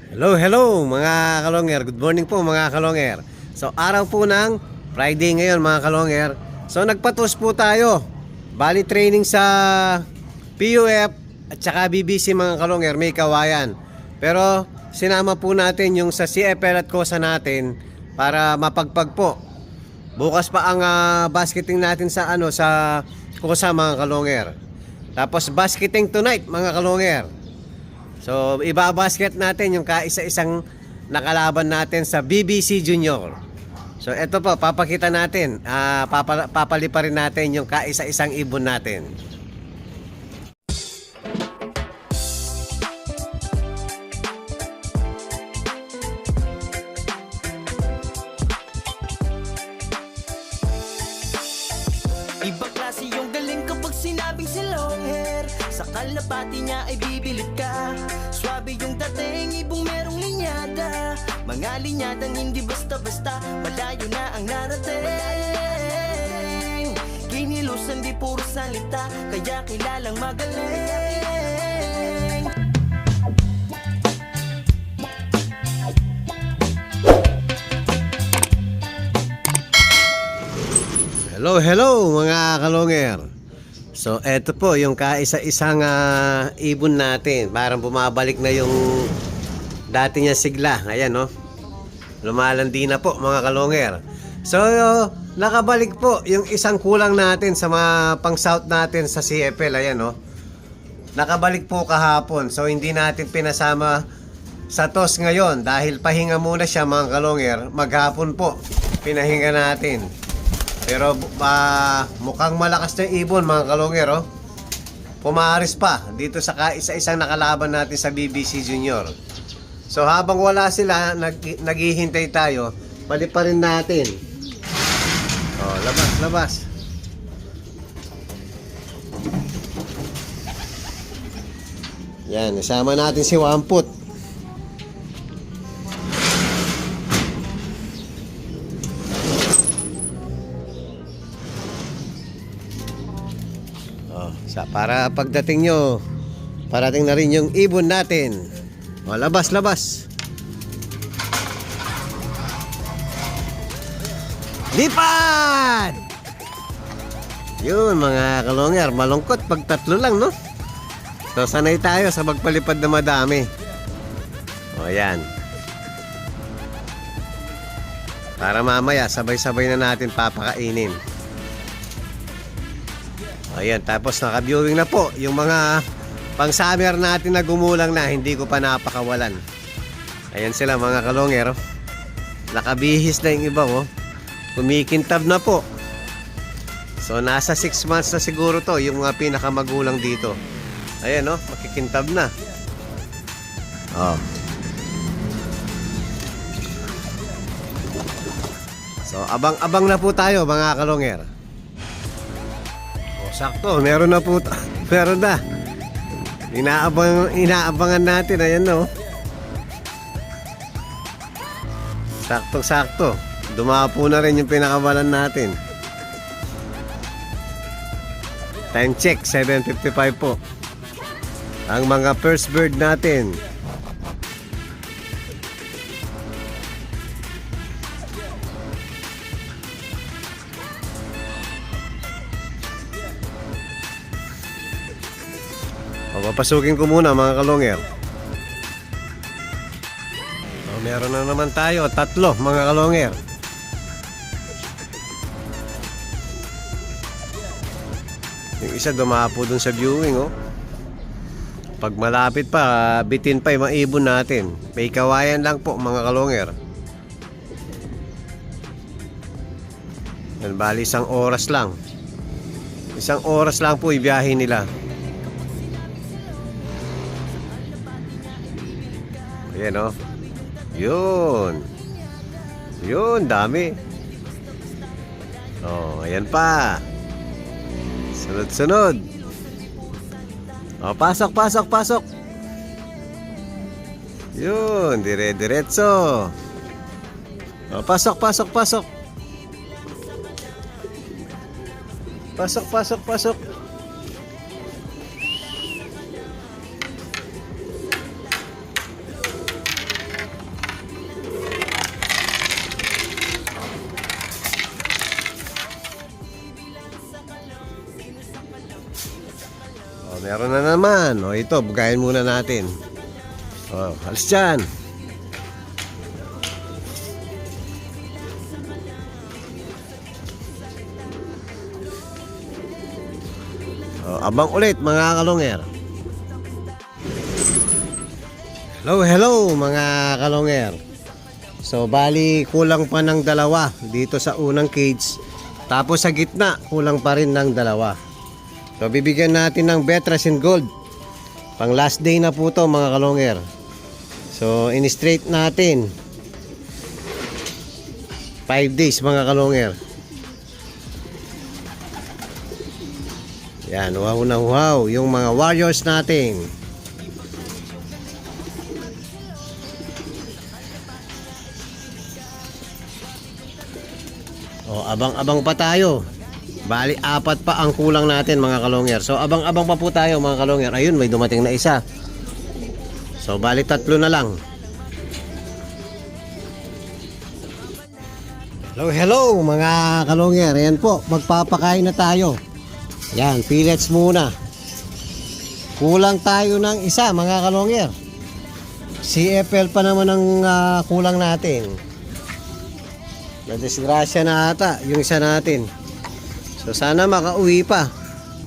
Hello mga kalonger. Good morning po mga kalonger. So araw po ng Friday ngayon mga kalonger. So nagpatos po tayo. Bali training sa PUF at saka BBC mga kalonger, may kawayan. Pero sinama po natin yung sa CFL at KOSA natin para mapagpag po. Bukas pa ang basketing natin sa sa KOSA mga kalonger. Tapos basketing tonight mga kalonger. So, ibabasket natin yung kaisa-isang nakalaban natin sa BBC Junior. So, eto po, papakita natin. Papaliparin natin yung kaisa-isang ibon natin. Ibang klase yung galing kapag sinabing si long hair. Sa kalapati niya ay bibilid ka. Swabe yung dating, ibong merong linyada. Mga linyadang hindi basta-basta, malayo na ang narating. Kinilusan di puro salita, kaya kilalang magaling. Hello mga kalonger. So eto po yung kaisa-isang ibon natin. Parang bumabalik na yung dati niya sigla. Ayan no. Lumalandi na po mga kalonger. So nakabalik po yung isang kulang natin sa mga pang south natin sa CFL. Ayan no. Nakabalik po kahapon. So hindi natin pinasama sa TOS ngayon dahil pahinga muna siya mga kalonger. Maghapon po pinahinga natin. Pero mukhang malakas na ibon mga kalonger oh. Pumaris pa dito sa kaisa-isang nakalaban natin sa BBC Junior. So habang wala sila, naghihintay tayo, paliparin natin. Oh, labas. Yan, isama natin si Wamput. Para pagdating nyo, parating na rin yung ibon natin. O, labas. Lipad! Yun mga kalonger, malungkot pag tatlo lang no. So sanay tayo sa magpalipad na madami. O yan. Para mamaya sabay-sabay na natin papakainin. Ayan, tapos naka-viewing na po yung mga pang-summer natin na gumulang na, hindi ko pa napakawalan. Ayan sila mga kalonger. Nakabihis na yung iba oh. Kumikintab na po. So nasa 6 months na siguro to yung mga pinakamagulang dito. Ayan oh, makikintab na. Oh. So abang-abang na po tayo mga kalonger. Sakto, meron na po. Meron na. Inaabangan natin. Ayan no. Sakto. Dumapo na rin yung pinakabalan natin. Time check, 7:55 po. Ang mga first bird natin. Papasukin ko muna mga kalonger. Meron na naman tayo, 3 mga kalonger. Yung isa dumapo dun sa viewing oh. Pag malapit pa, bitin pa yung maibon natin. May kawayan lang po mga kalonger. Yan, bali 1 oras lang. 1 oras lang po ibiyahe nila. Ayan o. Yun, dami. Oh, ayan pa. Sunod. Oh, pasok. Yun, dire-diretso. Oh, pasok. Pasok. Meron na naman. O ito, bugayin muna natin. O, alis dyan. O, abang ulit mga kalonger. Hello mga kalonger. So bali kulang pa ng dalawa dito sa unang cage. Tapos sa gitna kulang pa rin ng dalawa. So bibigyan natin ng Betras in Gold. Pang last day na po to mga kalonger. So in-straight natin 5 days mga kalonger. Yan, wow na wow yung mga warriors natin. O, abang-abang pa tayo. Bali, 4 pa ang kulang natin mga kalonger. So, abang-abang pa po tayo mga kalonger. Ayun, may dumating na isa. So, bali 3 na lang. Hello mga kalonger. Ayan po, magpapakain na tayo. Yan, pellets muna. Kulang tayo ng isa mga kalonger. CFL pa naman ang kulang natin. Nadisgrasya na ata yung isa natin. So sana makauwi pa.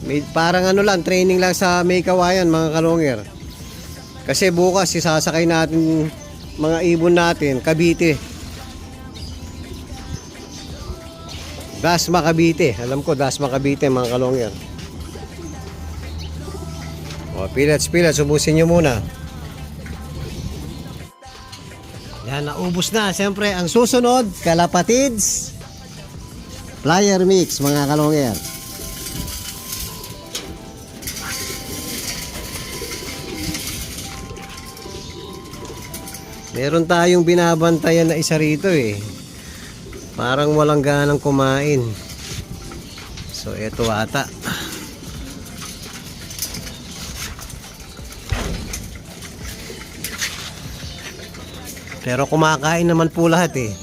May, parang ano lang, training lang sa May Kawayan mga kalonger. Kasi bukas isasakay natin mga ibon natin Cavite. Dasma Cavite. Alam ko Dasma Cavite mga kalonger. O, pellets, ubusin nyo muna. Yan, naubos na. Siyempre, ang susunod, kalapatids, flyer mix, mga kalonger. Meron tayong binabantayan na isa rito eh. Parang walang ganang kumain. So, eto ata. Pero kumakain naman po lahat eh.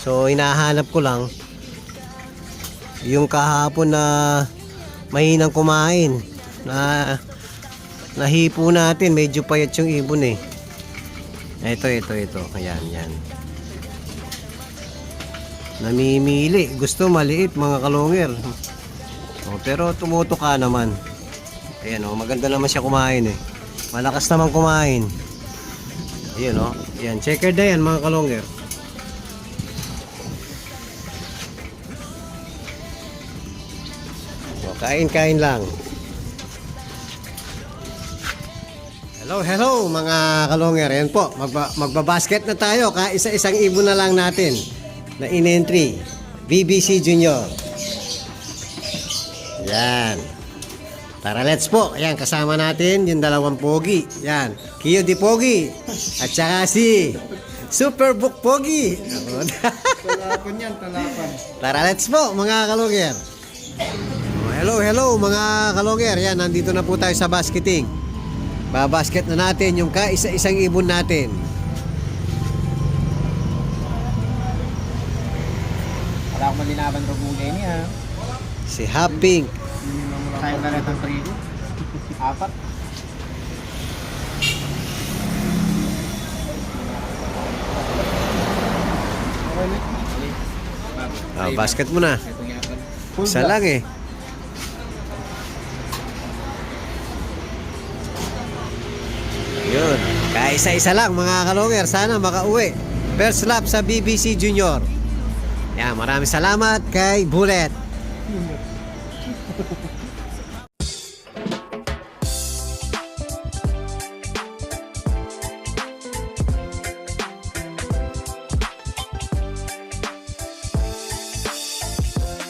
So hinahanap ko lang yung kahapon na mahinang kumain na nahipo natin, medyo payat yung ibon eh. Ito. Ayan. Namimili. Gusto maliit mga kalonger. Pero tumutuka naman. Ayan maganda naman siya kumain eh. Malakas naman kumain. Ayan Ayan, checker na yan mga kalonger. Kain lang. Hello mga kalonger. Ayan po, magbabasket na tayo. Isa-isang ibon na lang natin na in-entry. BBC Junior. Yan. Tara, let's po. Ayan, kasama natin yung dalawang pogi. Yan, Kiyo di Pogi. At saka si Super Book Pogi. Talapan yan, talapan. Tara, let's po mga kalonger. Hello mga kalonger. Yan, nandito na po tayo sa basketing. Babasket na natin yung kaisa-isang ibon natin. Wala akong malinaban rugulay niya. Si Happing. Kaya na rin ang trigo. 4. Basket mo na. Isa lang eh. Yun. Kaisa-isa lang mga kalonger. Sana makauwi. First lap sa BBC Junior. Yan, maraming salamat kay Bullet.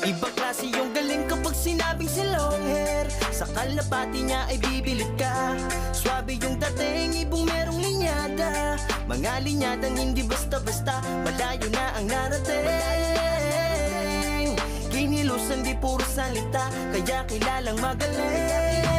Ibang klase yung galing kapag sinabing si long hair. Sa kalapati niya ay bibilid ka. Swabe yung dating, ibong merong linyada. Mga linyadang hindi basta-basta, malayo na ang narating. Kinilusan di puro salita, kaya kilalang magaling.